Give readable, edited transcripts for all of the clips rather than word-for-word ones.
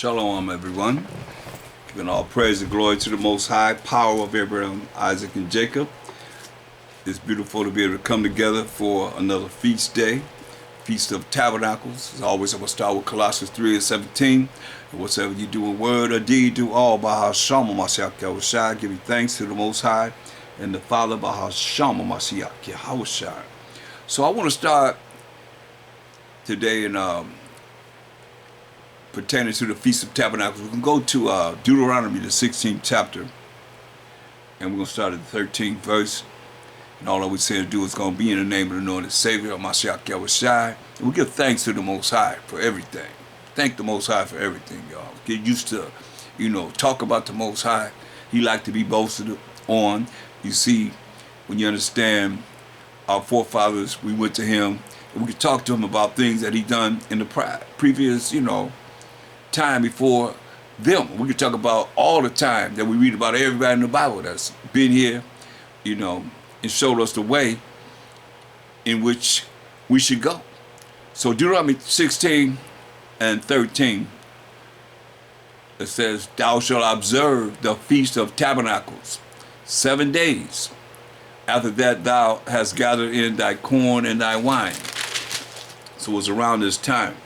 Shalom, everyone. Giving all praise and glory to the Most High, power of Abraham, Isaac, and Jacob. It's beautiful to be able to come together for another feast day, Feast of Tabernacles. As always, I'm going to start with Colossians 3:17. And whatsoever you do in word or deed, do all by sham, Mashayach Yahawashi, giving thanks to the Most High and the Father by sham, Mashayach Yahawashi. So I want to start today in pertaining to the Feast of Tabernacles. We can go to Deuteronomy, the 16th chapter, and we're going to start at the 13th verse. And all that we say to do is going to be in the name of the anointed Savior, Mashayach Yahawashi. And we give thanks to the Most High for everything. Thank the Most High for everything, y'all. Get used to, talk about the Most High. He like to be boasted on. You see, when you understand our forefathers, we went to him, and we could talk to him about things that he done in the previous, time before them. We could talk about all the time that we read about everybody in the Bible that's been here, and showed us the way in which we should go. So Deuteronomy 16 and 13, it says, "Thou shalt observe the Feast of Tabernacles 7 days. After that thou hast gathered in thy corn and thy wine." So it's around this time.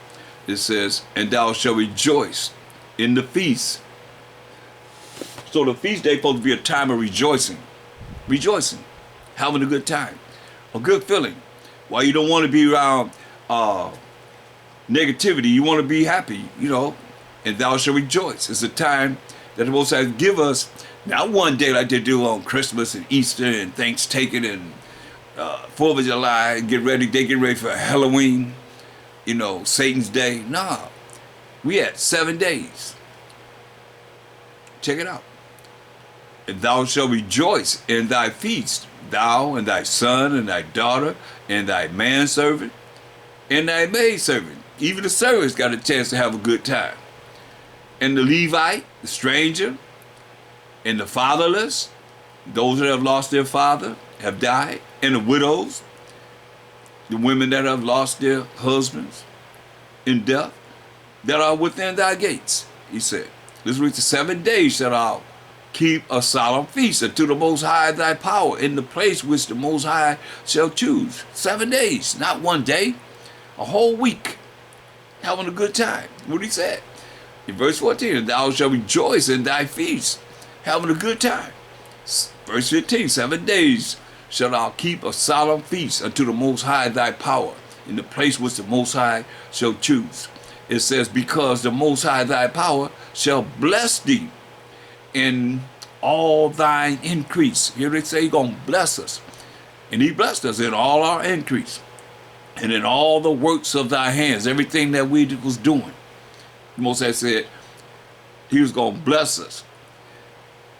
It says, "And thou shalt rejoice in the feast." So the feast day is supposed to be a time of rejoicing. Rejoicing. Having a good time. A good feeling. Why you don't want to be around negativity. You want to be happy, And thou shalt rejoice. It's a time that the Most High give us, not one day like they do on Christmas and Easter and Thanksgiving and 4th of July. They get ready for Halloween. Satan's day. Nah, we had 7 days. Check it out. "And thou shalt rejoice in thy feast, thou and thy son and thy daughter and thy manservant and thy maidservant." Even the servants got a chance to have a good time. "And the Levite, the stranger, and the fatherless, those that have lost their father, have died, and the widows, the women that have lost their husbands in death, that are within thy gates," he said. Let's read the 7 days shalt thou keep a solemn feast unto the Most High thy power in the place which the Most High shall choose. 7 days, not one day, a whole week, having a good time. What he said in verse 14, "And thou shalt rejoice in thy feast," having a good time. Verse 15, 7 days shalt thou keep a solemn feast unto the Most High thy power, in the place which the Most High shall choose. It says, "Because the Most High thy power shall bless thee in all thine increase." Here they say he's going to bless us. And he blessed us in all our increase. And in all the works of thy hands, everything that we was doing. The Most High said he was going to bless us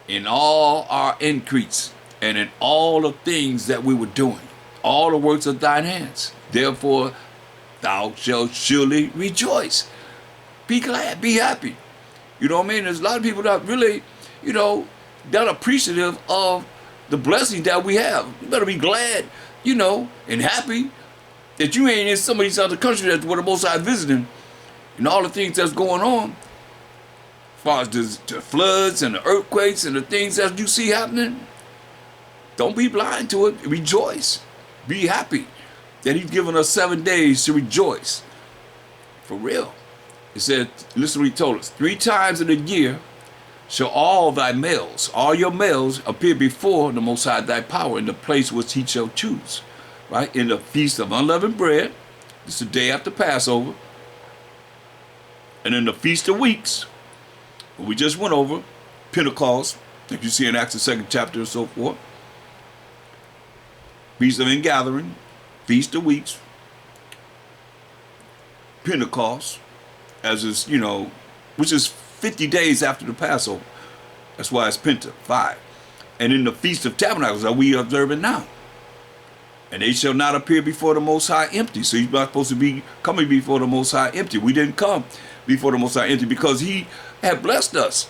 in all our increase. And in all the things that we were doing, all the works of thine hands. Therefore, thou shalt surely rejoice. Be glad, be happy. You know what I mean? There's a lot of people that really, not appreciative of the blessings that we have. You better be glad, and happy that you ain't in some of these other countries that's where the Most High visiting, and all the things that's going on. As far as the floods and the earthquakes and the things that you see happening. Don't be blind to it. Rejoice. Be happy that he's given us 7 days to rejoice. For real. It said, listen what he told us. 3 times in a year shall all thy males, all your males, appear before the Most High thy power in the place which he shall choose. Right? In the Feast of Unleavened Bread. This is the day after Passover. And in the Feast of Weeks, we just went over, Pentecost, like you see in Acts the 2nd chapter and so forth. Feast of Ingathering, Feast of Weeks, Pentecost, as is, which is 50 days after the Passover. That's why it's Penta, 5. And in the Feast of Tabernacles that we observing now. "And they shall not appear before the Most High empty." So you're not supposed to be coming before the Most High empty. We didn't come before the Most High empty because he had blessed us.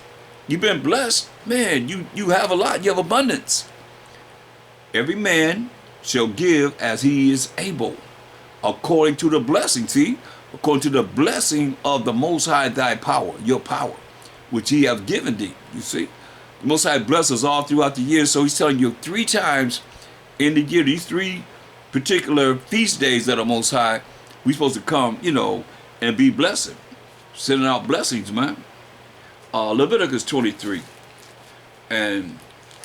You've been blessed. Man, you have a lot. You have abundance. "Every man shall give as he is able, according to the blessing." See, according to the blessing of the Most High thy power, your power, which he hath given thee. You see, the Most High blesses us all throughout the year. So he's telling you 3 times in the year, these 3 particular feast days that are Most High, we supposed to come, and be blessed, sending out blessings, man. Leviticus 23 and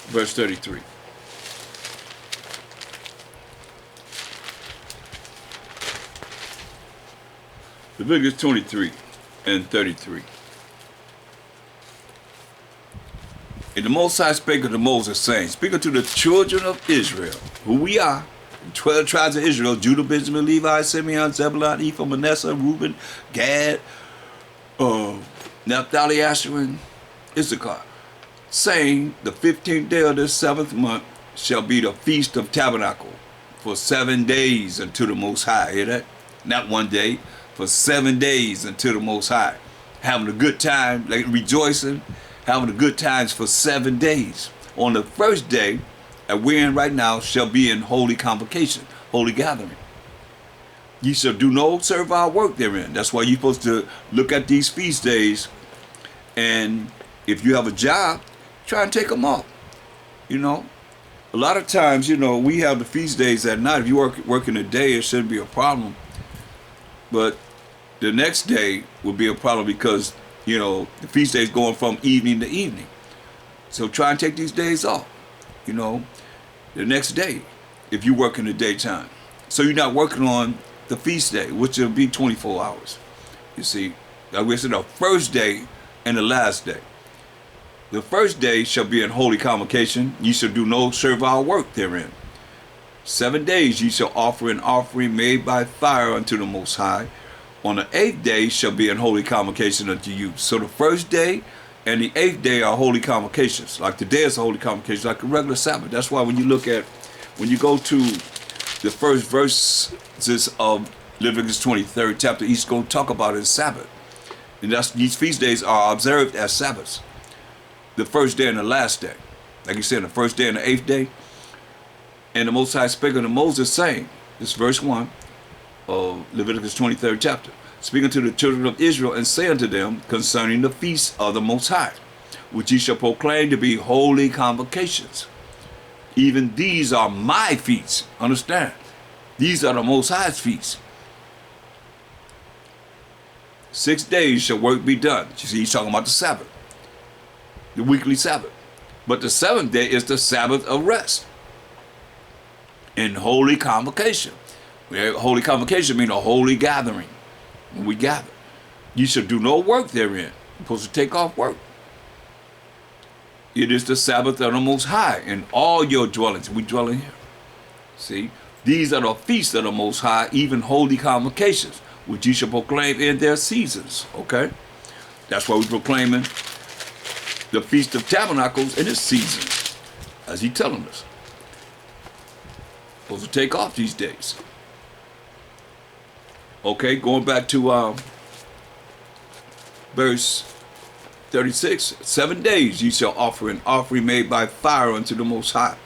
verse 33. Leviticus 23 and 33. And the Most High spake unto Moses, saying, Speak unto the children of Israel, who we are, 12 tribes of Israel, Judah, Benjamin, Levi, Simeon, Zebulun, Ephraim, Manasseh, Reuben, Gad, Naphtali, Asher, and Issachar, saying, The 15th day of this 7th month shall be the feast of tabernacle for 7 days unto the Most High. Hear that? Not 1 day, for 7 days unto the Most High. Having a good time, like rejoicing, having a good times for 7 days. On the first day that we're in right now shall be in holy convocation, holy gathering. Ye shall do no servile work therein. That's why you're supposed to look at these feast days, and if you have a job, try and take them off. A lot of times, we have the feast days at night. If you work in the day, it shouldn't be a problem. But the next day will be a problem because, the feast day is going from evening to evening. So try and take these days off, the next day, if you work in the daytime. So you're not working on the feast day, which will be 24 hours. You see, like we said, the first day and the last day. The first day shall be in holy convocation. Ye shall do no servile work therein. 7 days ye shall offer an offering made by fire unto the Most High. On the 8th day shall be in holy convocation unto you. So the first day and the 8th day are holy convocations. Like today is a holy convocation, like a regular Sabbath. That's why when you go to the first verses of Leviticus 23rd chapter, he's going to talk about his Sabbath. And these feast days are observed as Sabbaths. The first day and the last day. Like you said, the first day and the 8th day. And the Most High spake unto Moses, saying, this verse 1 of Leviticus 23rd chapter, speaking to the children of Israel, and say unto them concerning the feasts of the Most High, which ye shall proclaim to be holy convocations. Even these are my feasts. Understand? These are the Most High's feasts. 6 days shall work be done. You see, he's talking about the Sabbath, the weekly Sabbath. But the 7th day is the Sabbath of rest in holy convocation. Holy convocation means a holy gathering. When we gather, you shall do no work therein. You're supposed to take off work. It is the Sabbath of the Most High in all your dwellings. We dwell in here. See, these are the feasts of the Most High, even holy convocations, which you shall proclaim in their seasons. Okay, that's why we're proclaiming the Feast of Tabernacles in its season, as he's telling us. Supposed to take off these days. Okay, going back to verse 36. 7 days ye shall offer an offering made by fire unto the Most High.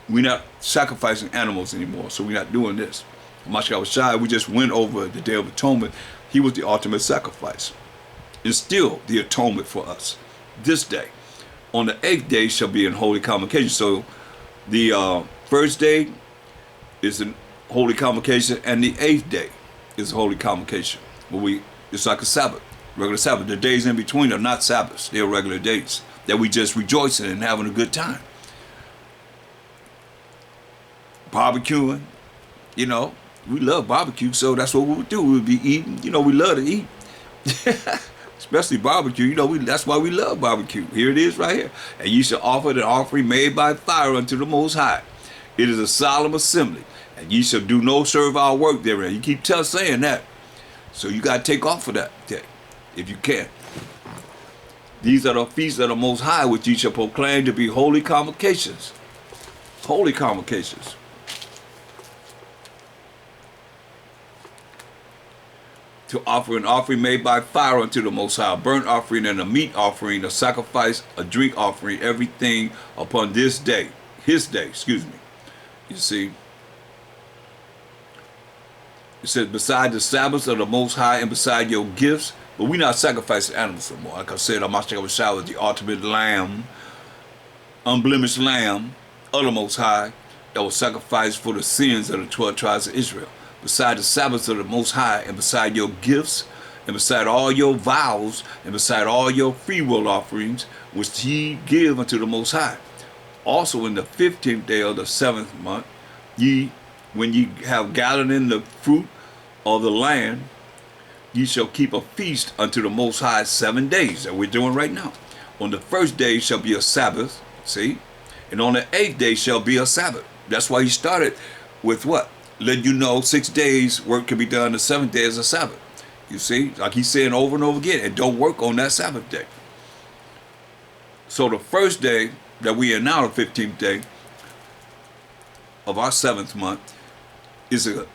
We're not sacrificing animals anymore, so we're not doing this. Mashayach Yahawashi, we just went over the Day of Atonement. He was the ultimate sacrifice. It's still the atonement for us this day. On the 8th day shall be in holy convocation. So the first day is in holy convocation, and the 8th day is a holy convocation. But it's like a Sabbath, regular Sabbath. The days in between are not Sabbaths. They're regular days that we just rejoice in and having a good time. Barbecuing, we love barbecue, so that's what we would do. We would be eating, we love to eat. Especially barbecue, that's why we love barbecue. Here it is right here. And you shall offer an offering made by fire unto the Most High. It is a solemn assembly, and ye shall do no servile work therein. You keep saying that. So you got to take off for that day, if you can. These are the feasts of the Most High, which ye shall proclaim to be holy convocations. Holy convocations. To offer an offering made by fire unto the Most High, a burnt offering and a meat offering, a sacrifice, a drink offering, everything upon this day, his day, You see, It says, beside the Sabbaths of the Most High and beside your gifts. But we not sacrificing animals no more. Like I said, Mashayach Yahawashi was the ultimate lamb, unblemished lamb of the Most High that was sacrificed for the sins of the 12 tribes of Israel. Beside the Sabbaths of the Most High and beside your gifts and beside all your vows and beside all your freewill offerings which ye give unto the Most High. Also in the 15th day of the 7th month, when ye have gathered in the fruit of the land, ye shall keep a feast unto the Most High 7 days, that we're doing right now. On the first day shall be a Sabbath, see? And on the 8th day shall be a Sabbath. That's why he started with what? Let you know 6 days work can be done, the 7th day is a Sabbath. You see? Like he's saying over and over again, and don't work on that Sabbath day. So the first day that we are now, the 15th day of our 7th month, is a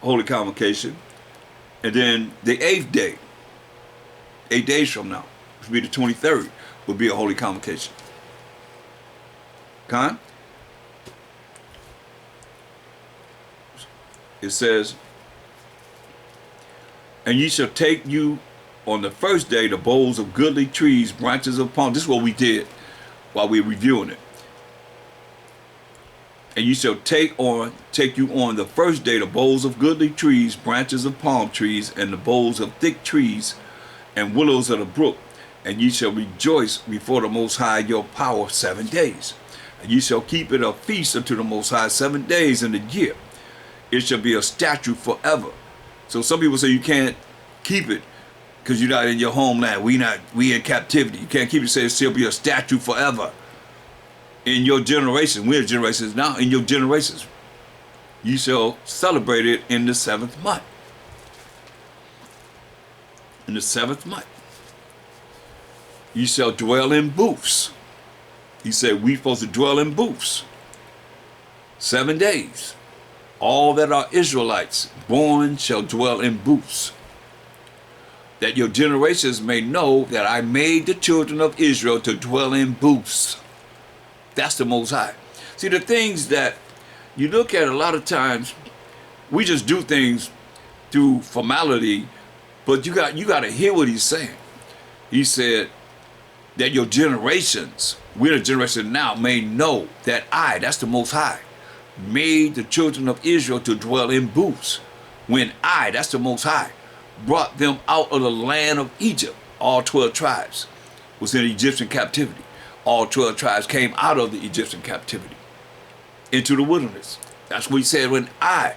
holy convocation. And then the 8th day, 8 days from now, which will be the 23rd, will be a holy convocation. Con? It says, and ye shall take you on the first day the boughs of goodly trees, branches of palm. This is what we did while we were reviewing it. And you shall take you on the first day the boughs of goodly trees, branches of palm trees, and the boughs of thick trees, and willows of the brook. And ye shall rejoice before the Most High your power 7 days. And ye shall keep it a feast unto the Most High 7 days in the year. It shall be a statute forever. So some people say you can't keep it because you're not in your homeland. We in captivity. You can't keep it. Say it shall be a statute forever. In your generation, we're generations now, in your generations, you shall celebrate it in the 7th month. In the 7th month. You shall dwell in booths. He said we supposed to dwell in booths. 7 days. All that are Israelites born shall dwell in booths. That your generations may know that I made the children of Israel to dwell in booths. That's the Most High. See, the things that you look at a lot of times, we just do things through formality, but you got to hear what he's saying. He said that your generations, we're the generation now, may know that that's the Most High, made the children of Israel to dwell in booths. When that's the Most High, brought them out of the land of Egypt. All 12 tribes was in Egyptian captivity. All 12 tribes came out of the Egyptian captivity into the wilderness. That's what he said, when I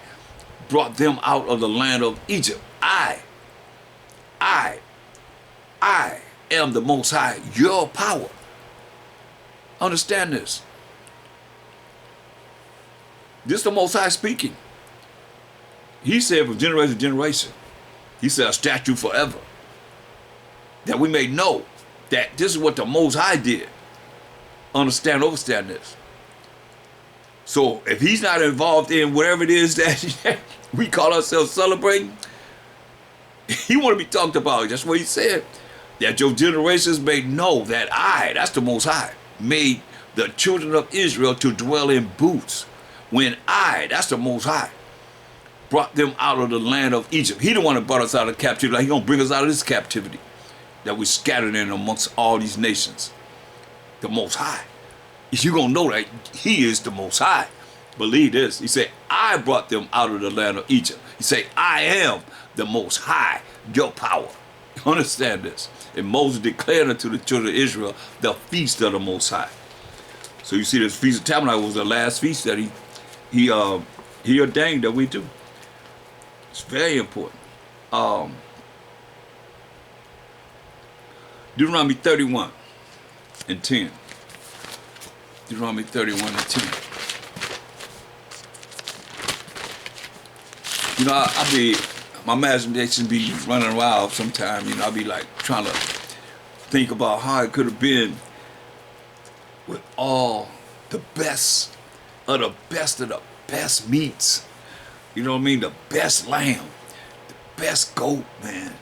brought them out of the land of Egypt. I am the Most High, your power. Understand this. This is the Most High speaking. He said from generation to generation, he said a statute forever. That we may know that this is what the Most High did. Understand this. So if he's not involved in whatever it is that we call ourselves celebrating, he want to be talked about. That's what he said. That your generations may know that that's the Most High, made the children of Israel to dwell in booths. When that's the Most High, brought them out of the land of Egypt. He the one that brought us out of captivity. Like he gonna bring us out of this captivity that we scattered in amongst all these nations. The Most High. You're going to know that he is the Most High. Believe this. He said, I brought them out of the land of Egypt. He said, I am the Most High, your power. Understand this. And Moses declared unto the children of Israel the feast of the Most High. So you see, this Feast of Tabernacles was the last feast that he ordained that we do. It's very important. Deuteronomy 31 and 10. Deuteronomy 31 and 10. You know, my imagination be running wild sometimes. You know, I'll be like trying to think about how it could have been with all the best of the best meats. You know what I mean? The best lamb, the best goat, man.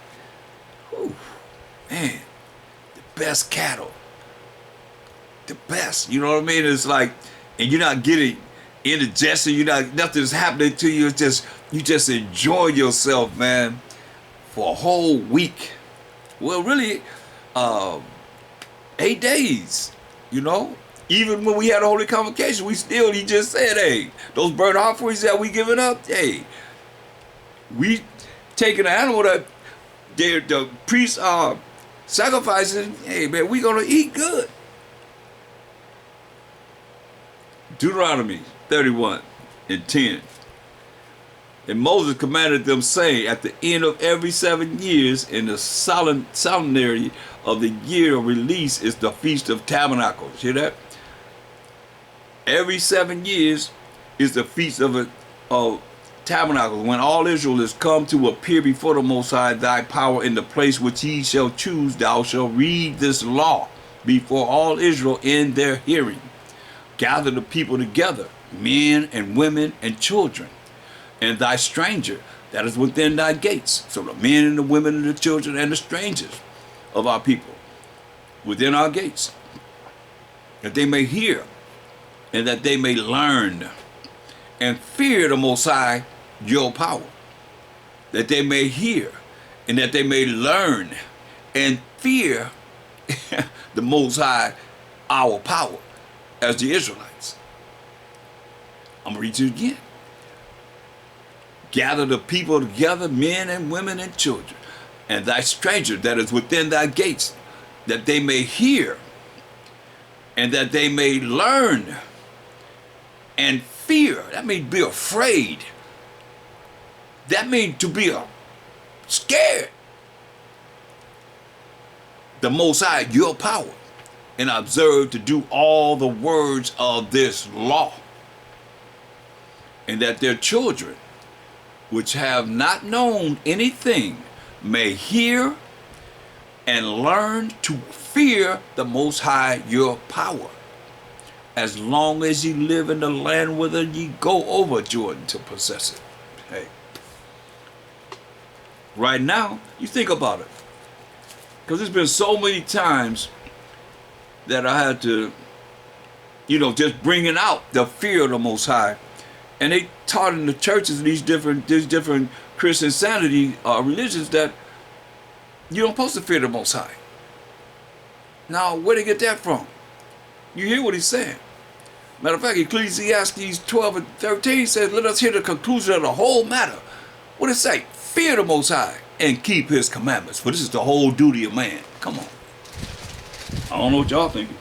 Whew, man, the best cattle. The best, you know what I mean? It's like, and you're not getting indigestion. You know, nothing's happening to you. It's just you just enjoy yourself, man, for a whole week. Well, really, 8 days. You know, even when we had a holy convocation, he just said, hey, those burnt offerings that we giving up, hey, we taking an animal that the priests are sacrificing. Hey, man, we gonna eat good. Deuteronomy 31:10. And Moses commanded them, saying, at the end of every 7 years, in the solemnity of the year of release, is the Feast of Tabernacles. Hear that? Every 7 years is the Feast of Tabernacles, when all Israel is come to appear before the Most High, thy power, in the place which he shall choose. Thou shalt read this law before all Israel in their hearing. Gather the people together, men and women and children, and thy stranger that is within thy gates. So the men and the women and the children and the strangers of our people within our gates, that they may hear and that they may learn and fear the Most High, your power. That they may hear and that they may learn and fear the Most High, our power, as the Israelites. I'm going to read you again. Gather the people together, men and women and children, and thy stranger that is within thy gates, that they may hear and that they may learn and fear. That means be afraid. That means to be scared. The Most High, your power, and observe to do all the words of this law, and that their children, which have not known anything, may hear and learn to fear the Most High, your power, as long as ye live in the land whither ye go over Jordan to possess it. Hey, right now, you think about it, because there's been so many times that I had to, just bringing out the fear of the Most High. And they taught in the churches, these different Christian sanity religions, that you don't supposed to fear the Most High. Now, where did they get that from? You hear what he's saying. Matter of fact, Ecclesiastes 12 and 13 says, let us hear the conclusion of the whole matter. What does it say? Fear the Most High and keep his commandments, for this is the whole duty of man. Come on. I don't know what y'all thinking.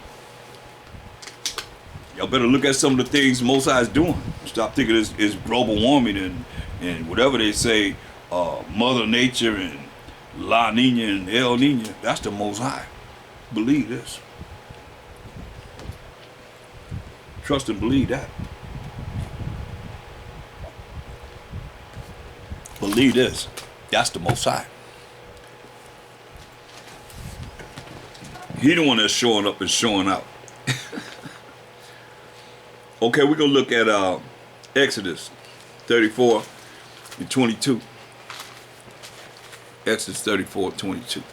Y'all better look at some of the things Most High is doing. Stop thinking it's global warming and whatever they say, Mother Nature and La Nina and El Nina. That's the Most High. Believe this. Trust and believe that. Believe this. That's the Most High. He the one that's showing up and showing out. Okay, we're going to look at Exodus 34 and 22. Exodus 34 and 22.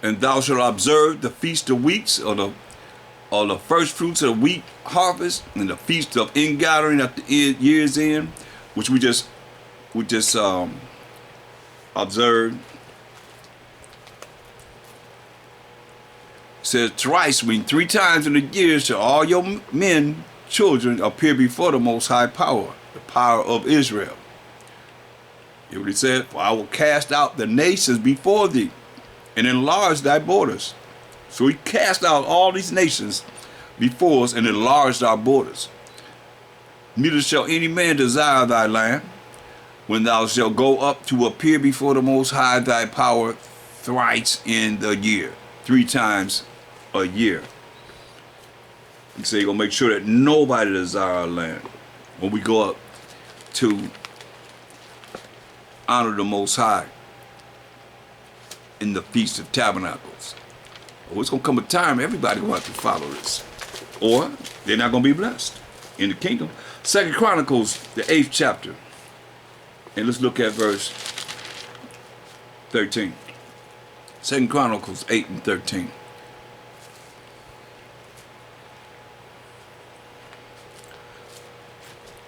And thou shalt observe the feast of weeks, or the first fruits of the wheat harvest, and the feast of ingathering at the year's end, which we just observed. It says twice, three times in the year shall all your men, children, appear before the Most High power, the power of Israel. You know what he said? For I will cast out the nations before thee, and enlarge thy borders. So he cast out all these nations before us and enlarged our borders. Neither shall any man desire thy land, when thou shalt go up to appear before the Most High thy power thrice in the year. 3 times a year. He said, you're going to make sure that nobody desire our land when we go up to honor the Most High in the Feast of Tabernacles. Oh, it's going to come a time everybody going to have to follow this, or they're not going to be blessed in the kingdom. Second Chronicles, the 8th chapter. And let's look at verse 13. Second Chronicles 8 and 13.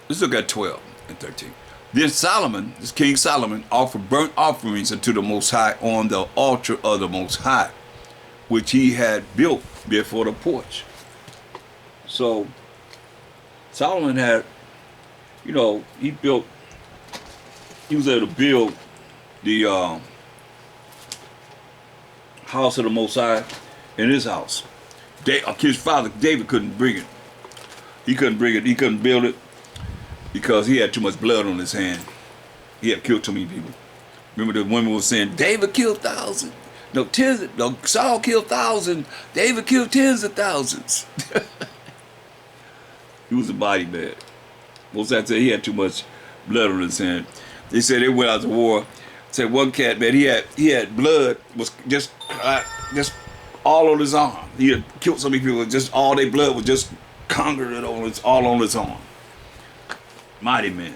Let's look at 12 and 13. Then Solomon, this King Solomon, offered burnt offerings unto the Most High on the altar of the Most High, which he had built before the porch. So Solomon had, he was able to build the house of the Most High in his house. His father David couldn't bring it. He couldn't bring it. He couldn't build it because he had too much blood on his hand. He had killed too many people. Remember the women were saying, David killed thousands. No, Saul killed thousands. David killed tens of thousands. He was a mighty man. Most of that said he had too much blood on his hand. They said they went out to war. Said one cat, man, he had blood was just all on his arm. He had killed so many people. Just all their blood was just conquered all on his arm. Mighty man.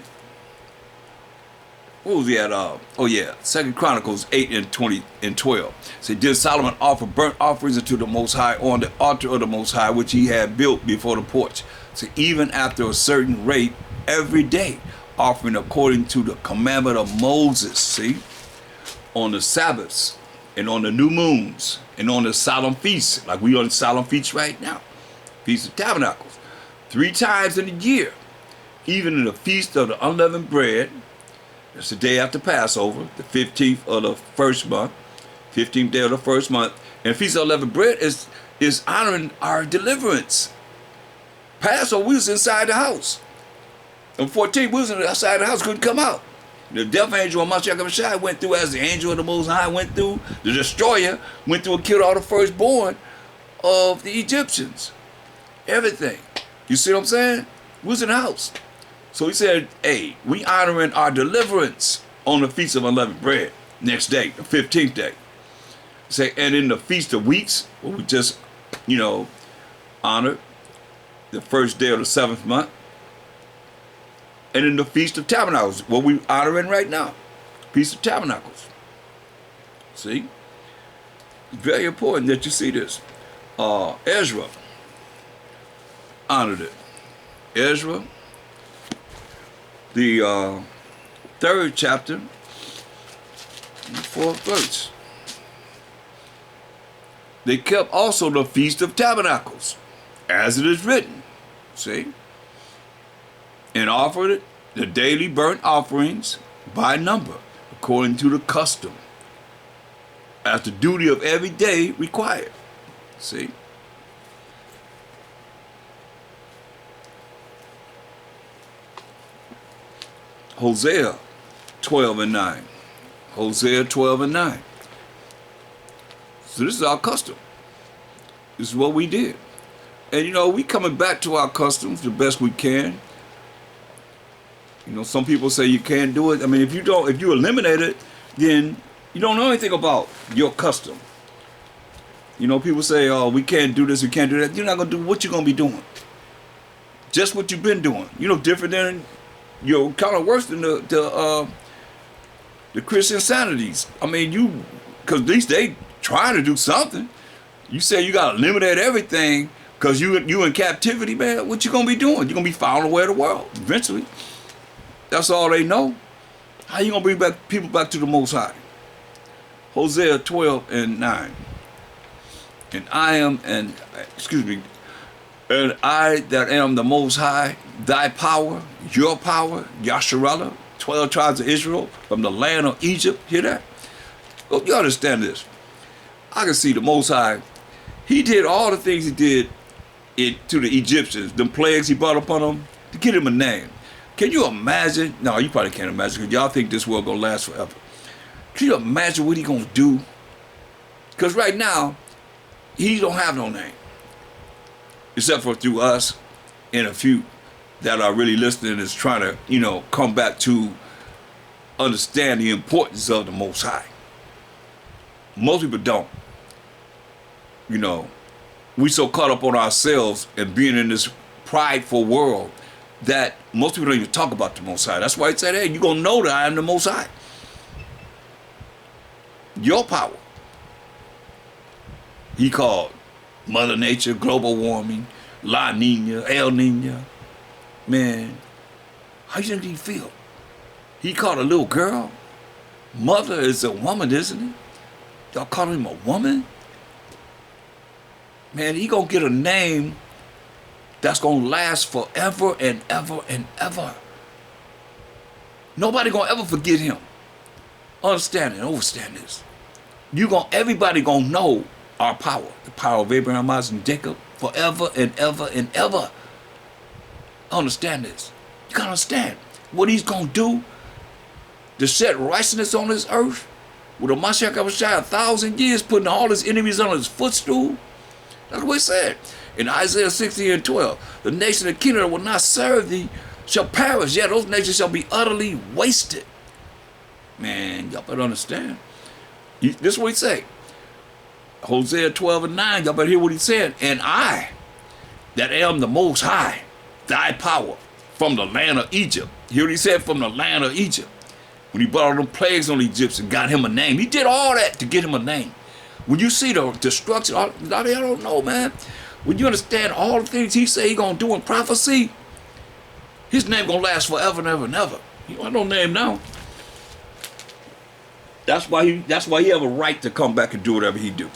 What was he at? Second Chronicles 8 and 20 and 12. Said, did Solomon offer burnt offerings unto the Most High on the altar of the Most High, which he had built before the porch. So even after a certain rate every day, offering according to the commandment of Moses, see, on the Sabbaths and on the new moons and on the solemn feasts, like we on the solemn feasts right now, Feast of Tabernacles, 3 times in a year, even in the Feast of the Unleavened Bread. That's the day after Passover, the 15th of the first month, 15th day of the first month. And Feast of Unleavened Bread is honoring our deliverance. Passover, we was inside the house. On 14th, we was outside the house, couldn't come out. The death angel of Mashayach Yahawashi went through as the angel of the Most High went through. The destroyer went through and killed all the firstborn of the Egyptians. Everything. You see what I'm saying? We was in the house. So he said, hey, we honoring our deliverance on the Feast of Unleavened Bread. Next day, the 15th day. Say, and in the Feast of Weeks, where we just, honored the first day of the 7th month. And in the Feast of Tabernacles, what we honoring right now. Feast of Tabernacles. See? It's very important that you see this. Ezra honored it. Ezra, the 3rd chapter, the 4th verse. They kept also the Feast of Tabernacles, as it is written. See? And offered it the daily burnt offerings by number, according to the custom, as the duty of every day required. See? Hosea 12 and 9. Hosea 12 and 9. So this is our custom. This is what we did. And we coming back to our customs the best we can. Some people say you can't do it. I mean, if you eliminate it, then you don't know anything about your custom. People say, oh, we can't do this, we can't do that. You're not going to do what you're going to be doing. Just what you've been doing. Different than, kind of worse than the Christian sanities. I mean, because at least they trying to do something. You say you got to eliminate everything because you in captivity, man. What you going to be doing? You're going to be following away the world eventually. That's all they know. How you going to bring people back to the Most High? Hosea 12 and 9. And and I that am the Most High, thy power, your power, Yasharallah, 12 tribes of Israel from the land of Egypt. Hear that? Well, you understand this. I can see the Most High. He did all the things he did to the Egyptians, them plagues he brought upon them, to get him a name. Can you imagine? No, you probably can't imagine because y'all think this world gonna last forever. Can you imagine what he gonna do? Because right now, he don't have no name. Except for through us and a few that are really listening and is trying to, come back to understand the importance of the Most High. Most people don't. We so caught up on ourselves and being in this prideful world that most people don't even talk about the Most High. That's why it said, hey, you're going to know that I am the Most High. Your power. He called Mother Nature, global warming, La Nina, El Nina. Man, how you think he feel? He called a little girl. Mother is a woman, isn't it? Y'all call him a woman? Man, he gonna get a name that's gonna last forever and ever and ever. Nobody gonna ever forget him. Understand and understand this. Everybody gonna know our power, the power of Abraham, Isaac, and Jacob, forever and ever and ever. Understand this. You gotta understand what he's gonna do to set righteousness on this earth with a Mashayach Yahawashi 1,000 years, putting all his enemies on his footstool. That's what it said in Isaiah 60:12. The nation and kingdom that will not serve thee shall perish. Yeah, those nations shall be utterly wasted. Man, y'all better understand. This is what he say. Hosea 12:9, y'all better hear what he said. And I, that am the Most High, thy power from the land of Egypt. Hear what he said, from the land of Egypt. When he brought all them plagues on the Egyptians and got him a name. He did all that to get him a name. When you see the destruction, I don't know, man. When you understand all the things he say he gonna do in prophecy, his name gonna last forever and ever and ever. He don't have no name now. That's why he have a right to come back and do whatever he do.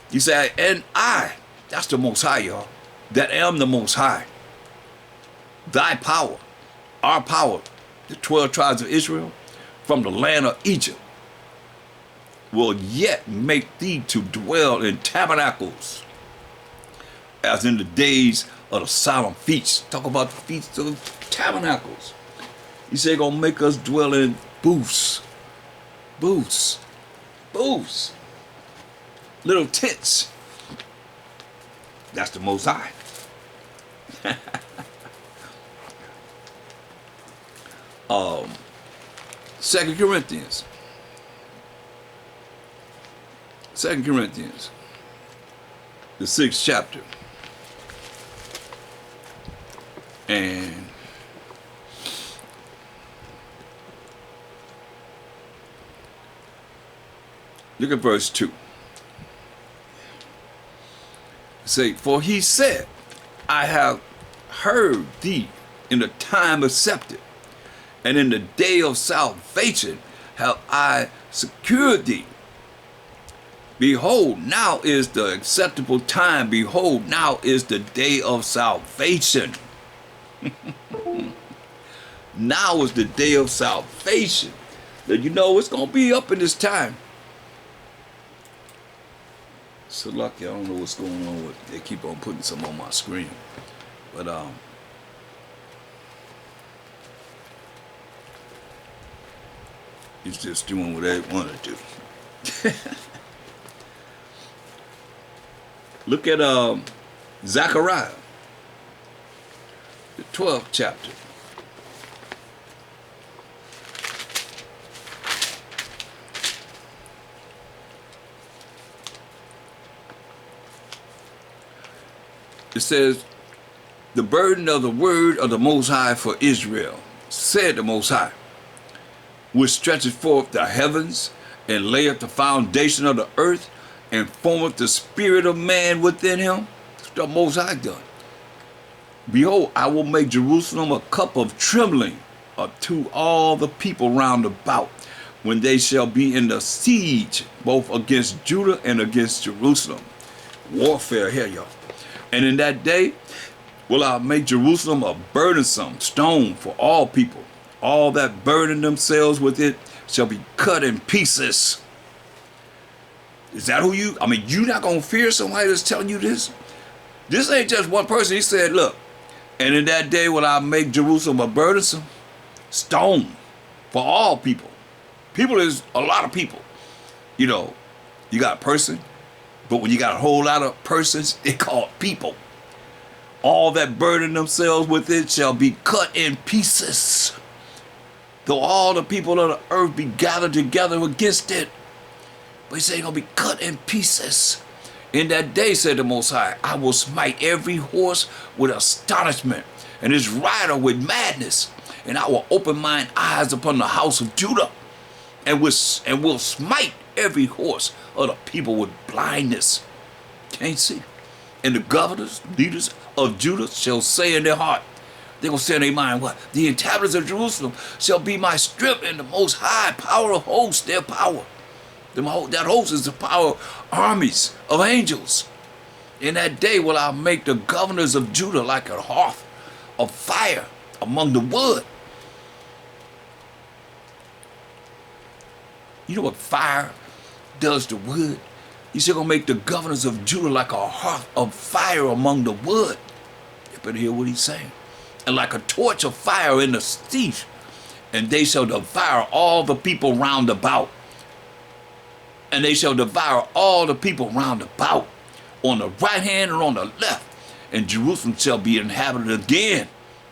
He said, and I, that's the Most High, y'all, that am the Most High. Thy power, our power, the 12 tribes of Israel, from the land of Egypt, will yet make thee to dwell in tabernacles, as in the days of the solemn feasts. Talk about the feasts of tabernacles. He said, gonna make us dwell in booths, little tents. That's the Most High. 2 Corinthians. 2 Corinthians, the 6th chapter. And look at verse 2. Say, for he said, I have heard thee in the time accepted, and in the day of salvation have I secured thee. Behold, now is the acceptable time. Behold, now is the day of salvation. Now is the day of salvation. Now, you know it's going to be up in this time. So lucky, I don't know what's going on with, they keep on putting some on my screen. But, it's just doing what they want to do. Look at Zechariah, the 12th chapter. It says, the burden of the word of the Most High for Israel, said the Most High, which stretcheth forth the heavens and layeth the foundation of the earth and formeth the spirit of man within him. That's the Most High done. Behold, I will make Jerusalem a cup of trembling to all the people round about, when they shall be in the siege, both against Judah and against Jerusalem. Warfare here, y'all. And in that day will I make Jerusalem a burdensome stone for all people. All that burden themselves with it shall be cut in pieces. Is that who you, you're not going to fear somebody that's telling you this? This ain't just one person. He said, look, and in that day will I make Jerusalem a burdensome stone for all people. People is a lot of people. You know, you got a person, but when you got a whole lot of persons, they called people. All that burden themselves with it shall be cut in pieces. Though all the people of the earth be gathered together against it. But he said it's going to be cut in pieces. In that day, said the Most High, I will smite every horse with astonishment, and his rider with madness, and I will open mine eyes upon the house of Judah, and will smite every horse of the people with blindness. Can't see. And the governors, leaders of Judah shall say in their heart, they're going to say in their mind, what? The inhabitants of Jerusalem shall be my strength, and the Most High power of hosts, their power. That host is the power of armies of angels. In that day will I make the governors of Judah like a hearth of fire among the wood. You know what fire does to wood? He's going to make the governors of Judah like a hearth of fire among the wood. You better hear what he's saying. And like a torch of fire in the steep. And they shall devour all the people round about. And they shall devour all the people round about, on the right hand and on the left. And Jerusalem shall be inhabited again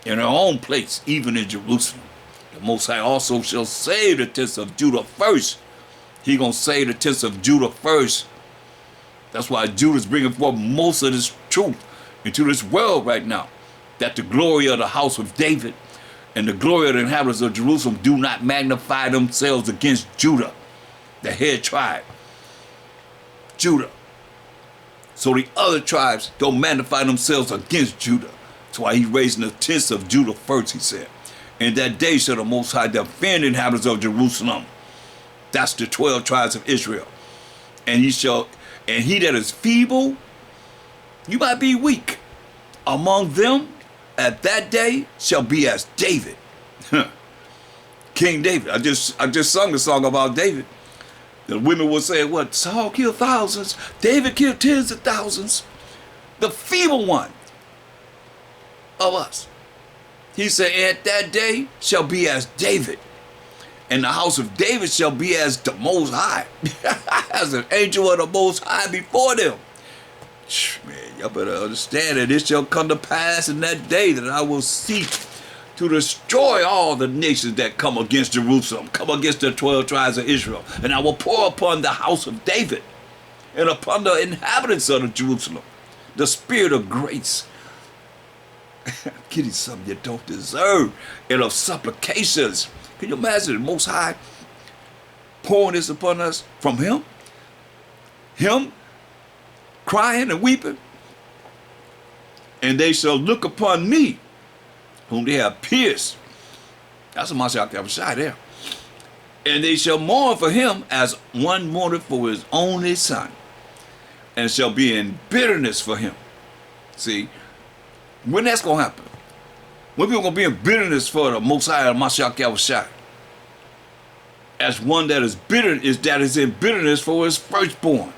in her own place, even in Jerusalem. The Most High also shall save the tents of Judah first. He gonna save the tents of Judah first. That's why Judah's bringing forth most of this truth into this world right now. That the glory of the house of David and the glory of the inhabitants of Jerusalem do not magnify themselves against Judah, the head tribe, Judah. So the other tribes don't magnify themselves against Judah. That's why he's raising the tents of Judah first, he said. In that day shall the Most High defend the inhabitants of Jerusalem. That's the 12 tribes of Israel. And he that is feeble, you might be weak, among them at that day shall be as David. King David. I just sung a song about David. The women will say, what? Saul killed thousands. David killed tens of thousands. The feeble one of us. He said, at that day shall be as David. And the house of David shall be as the Most High. As an angel of the Most High before them. Man, y'all better understand that it shall come to pass in that day that I will seek to destroy all the nations that come against Jerusalem, come against the 12 tribes of Israel. And I will pour upon the house of David and upon the inhabitants of Jerusalem the spirit of grace. Give you something you don't deserve, and of supplications. Can you imagine the Most High pouring this upon us from him? Him crying and weeping. And they shall look upon me, whom they have pierced. That's a Mashayach Yahawashi there. And they shall mourn for him as one mourneth for his only son, and shall be in bitterness for him. See, when that's going to happen? When people going to be in bitterness for the Most High Mashayach Yahawashi? As one that is bitter, that is in bitterness for his firstborn.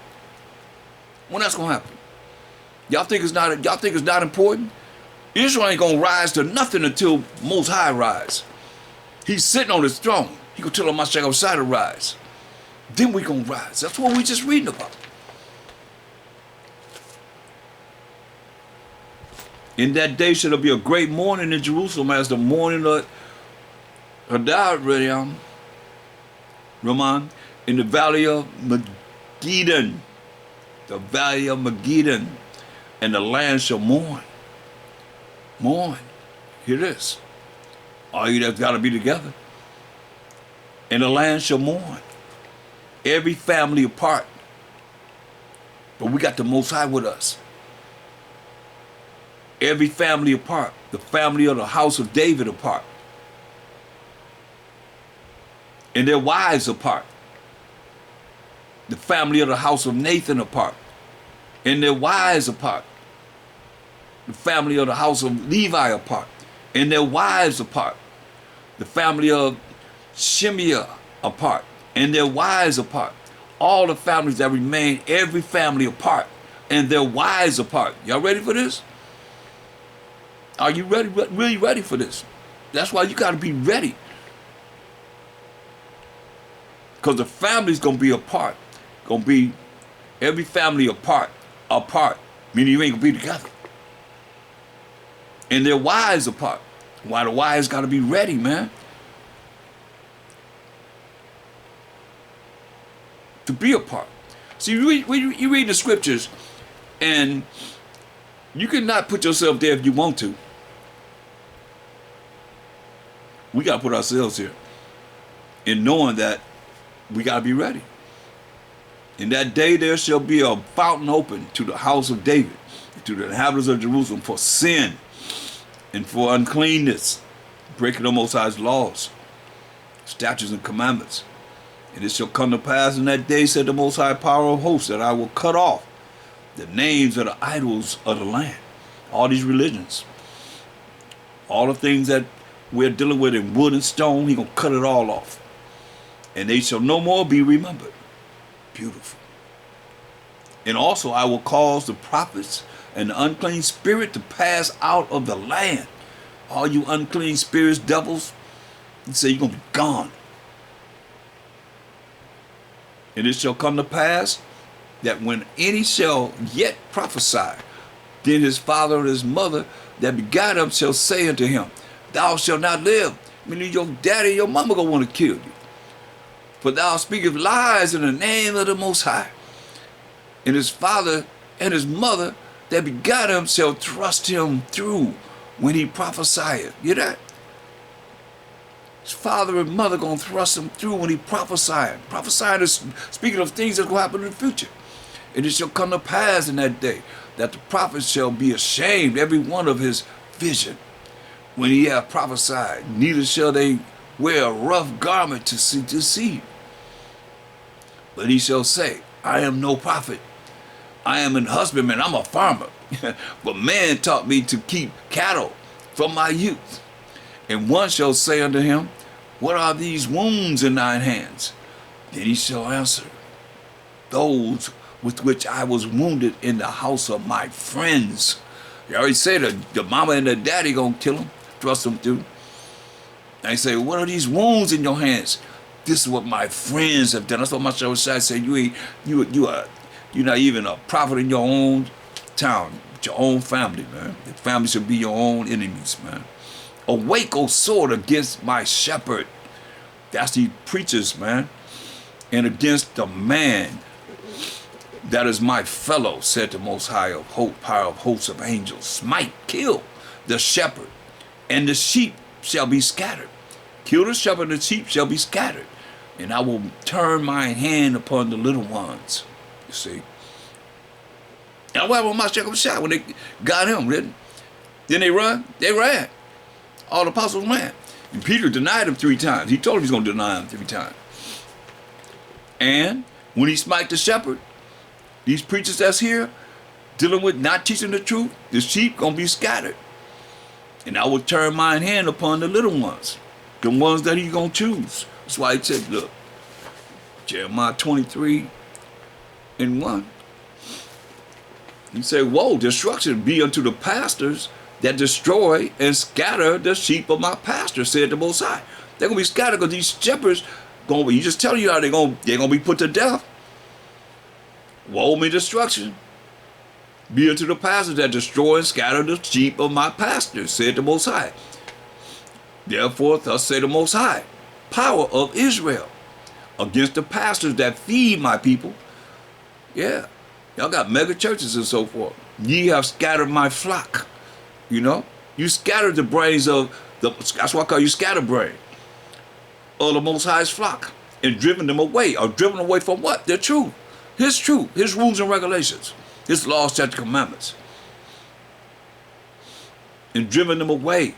When that's going to happen? Y'all think it's not important? Israel ain't going to rise to nothing until Most High rise. He's sitting on his throne. He going to tell Mashayach Yahawashi to rise. Then we going to rise. That's what we just reading about. In that day shall there be a great mourning in Jerusalem as the mourning of Hadad, Raman, in the valley of Megiddon. The valley of Megiddon. And the land shall mourn. Mourn. Hear this. All you that's got to be together. And the land shall mourn. Every family apart. But we got the Most High with us. Every family apart. The family of the house of David apart. And their wives apart. The family of the house of Nathan apart. And their wives apart. The family of the house of Levi apart. And their wives apart. The family of Shimea apart. And their wives apart. All the families that remain, every family apart. And their wives apart. Y'all ready for this? Are you ready? Really ready for this? That's why you got to be ready. Because the family's going to be apart. Going to be every family apart. Meaning you ain't going to be together. And their wives apart. Why the wives got to be ready, man. To be apart. See, you read the scriptures, And you cannot put yourself there if you want to. We got to put ourselves here. And knowing that we got to be ready. In that day there shall be a fountain open to the house of David, to the inhabitants of Jerusalem, for sin and for uncleanness, breaking the Most High's laws, statutes and commandments. And it shall come to pass in that day, said the Most High Power of hosts, that I will cut off the names of the idols of the land. All these religions, all the things that we're dealing with in wood and stone, He's going to cut it all off. And they shall no more be remembered. Beautiful. And also I will cause the prophets and the unclean spirit to pass out of the land. All you unclean spirits, devils, He said you're going to be gone. And it shall come to pass that when any shall yet prophesy, then his father and his mother that begat him shall say unto him, thou shalt not live. Meaning your daddy and your mama going to want to kill you. For thou speakest lies in the name of the Most High. And his father and his mother that begot him shall thrust him through when he prophesieth. You hear that? His father and mother going to thrust him through when he prophesieth. Prophesying is speaking of things that will happen in the future. And it shall come to pass in that day that the prophet shall be ashamed, every one of his vision, when he hath prophesied. Neither shall they wear a rough garment to see. But he shall say, I am no prophet. I am an husbandman. I'm a farmer. But man taught me to keep cattle from my youth. And one shall say unto him, what are these wounds in thine hands? Then he shall answer, those with which I was wounded in the house of my friends. You already said the mama and the daddy gonna kill him, thrust him through. And he say, what are these wounds in your hands? This is what my friends have done. That's what Mashayach Yahawashi said. You're not even a prophet in your own town, with your own family, man. The family should be your own enemies, man. Awake, O sword, against my shepherd. That's the preachers, man. And against the man that is my fellow, said the Most High of hope, power of hosts of angels. Smite, kill the shepherd, and the sheep shall be scattered. Kill the shepherd, and the sheep shall be scattered. And I will turn my hand upon the little ones. You see. And what happened with Mashayach Yahawashi when they got him, didn't? Then they run? They ran. All the apostles ran. And Peter denied him 3 times. He told him he's going to deny him 3 times. And when he smite the shepherd, these preachers that's here, dealing with not teaching the truth, the sheep going to be scattered. And I will turn mine hand upon the little ones, the ones that he's going to choose. That's why he said, look, Jeremiah 23:1. He said, woe, destruction be unto the pastors that destroy and scatter the sheep of my pasture, said the Most High. They're going to be scattered because these shepherds, he just telling you how they're going to be put to death. Woe me destruction be unto the pastors that destroy and scatter the sheep of my pasture, said the Most High. Therefore, thus say the Most High, power of Israel, against the pastors that feed my people. Yeah, y'all got mega churches and so forth. Ye have scattered my flock. You know, you scattered the brains of that's why I call you scatterbrain, of the Most High's flock, and driven them away. Or driven away from what? Their truth. His rules and regulations, his laws, statutes, commandments. And driven them away,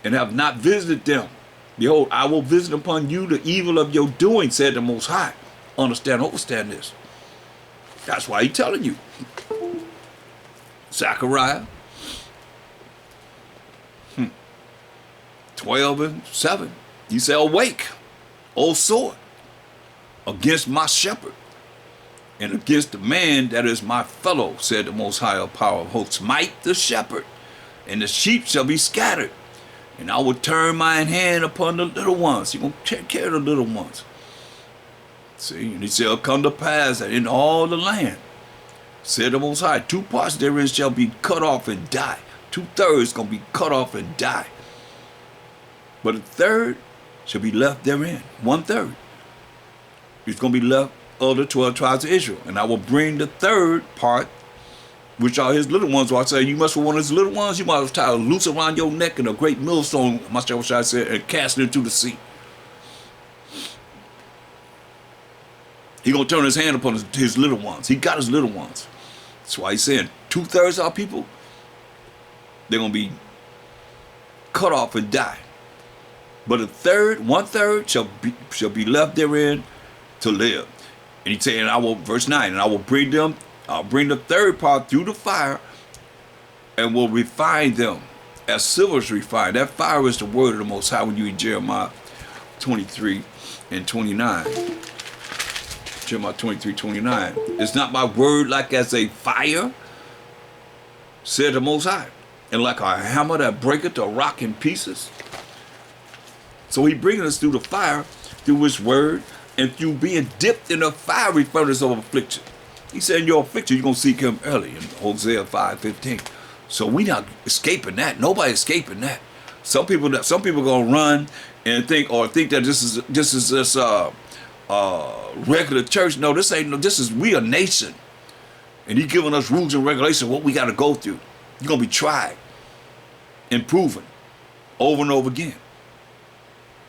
and have not visited them. Behold, I will visit upon you the evil of your doing, said the Most High. Understand this. That's why he's telling you. Zechariah 12:7. He said, awake, O sword, against my shepherd, and against the man that is my fellow, said the Most High of power of hosts. Smite the shepherd, and the sheep shall be scattered. And I will turn mine hand upon the little ones. He's going to take care of the little ones. See, and he shall come to pass that in all the land, said the Most High, 2 parts therein shall be cut off and die. 2/3 going to be cut off and die. But 1/3 shall be left therein. 1/3 is going to be left of the 12 tribes of Israel. And I will bring the 3rd part which are his little ones. So I say, you must be one of his little ones. You might as well tie a noose around your neck and a great millstone, Mashayach Yahawashi said, and cast it into the sea. He gonna turn his hand upon his little ones. He got his little ones. That's why he's saying 2/3 of our people, they're gonna be cut off and die. But 1/3 shall be left therein to live. And he's saying, verse 9, and I'll bring the third part through the fire and will refine them as silver is refined. That fire is the word of the Most High when you read Jeremiah 23 and 29. Jeremiah 23:29. It's not my word like as a fire, said the Most High, and like a hammer that breaketh a rock in pieces. So he bringing us through the fire, through his word, and through being dipped in a fiery furnace of affliction. He said in your affliction, you're going to seek him early in Hosea 5:15. So we not escaping that. Nobody escaping that. Some people going to run and think that this is regular church. No, this ain't. No, we a nation, and he giving us rules and regulations what we got to go through. You're gonna be tried and proven over and over again.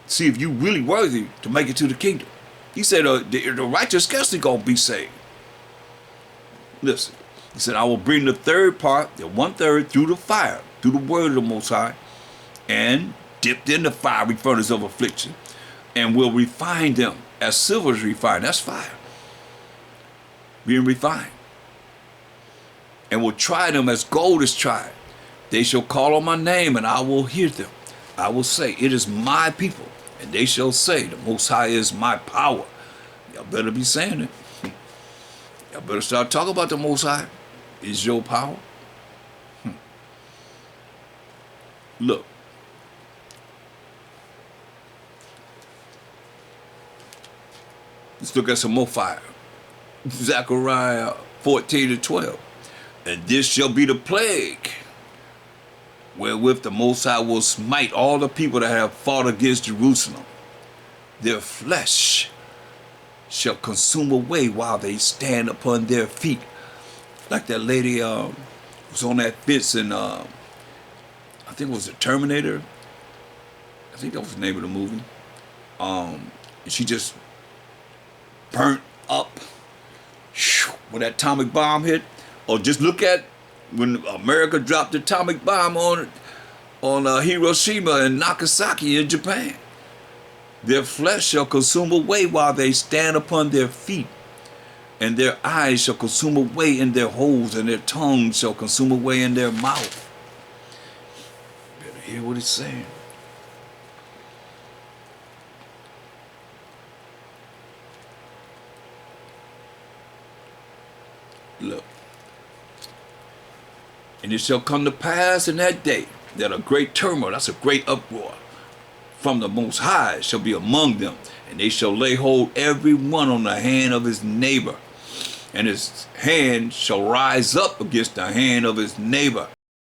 See if you really worthy to make it to the kingdom. He said the righteous scarcely gonna be saved. Listen, he said, I will bring the third part, the 1/3, through the fire, through the word of the Most High, and dipped in the fiery furnace of affliction, and will refine them as silver is refined. That's fire. Being refined. And will try them as gold is tried. They shall call on my name, and I will hear them. I will say, it is my people. And they shall say, the Most High is my power. Y'all better be saying it. Y'all better start talking about the Most High. Is your power? Look. Let's look at some more fire. Zechariah 14:12. And this shall be the plague wherewith the Most High will smite all the people that have fought against Jerusalem. Their flesh shall consume away while they stand upon their feet. Like that lady was on that fence in, I think it was the Terminator. I think that was the name of the movie. And she just burnt up when that atomic bomb hit. Or just look at when America dropped the atomic bomb on Hiroshima and Nagasaki in Japan. Their flesh shall consume away while they stand upon their feet, and their eyes shall consume away in their holes, and their tongue shall consume away in their mouth. Better hear what it's saying. Look. And it shall come to pass in that day that a great turmoil, that's a great uproar, from the Most High shall be among them, and they shall lay hold every one on the hand of his neighbor, and his hand shall rise up against the hand of his neighbor,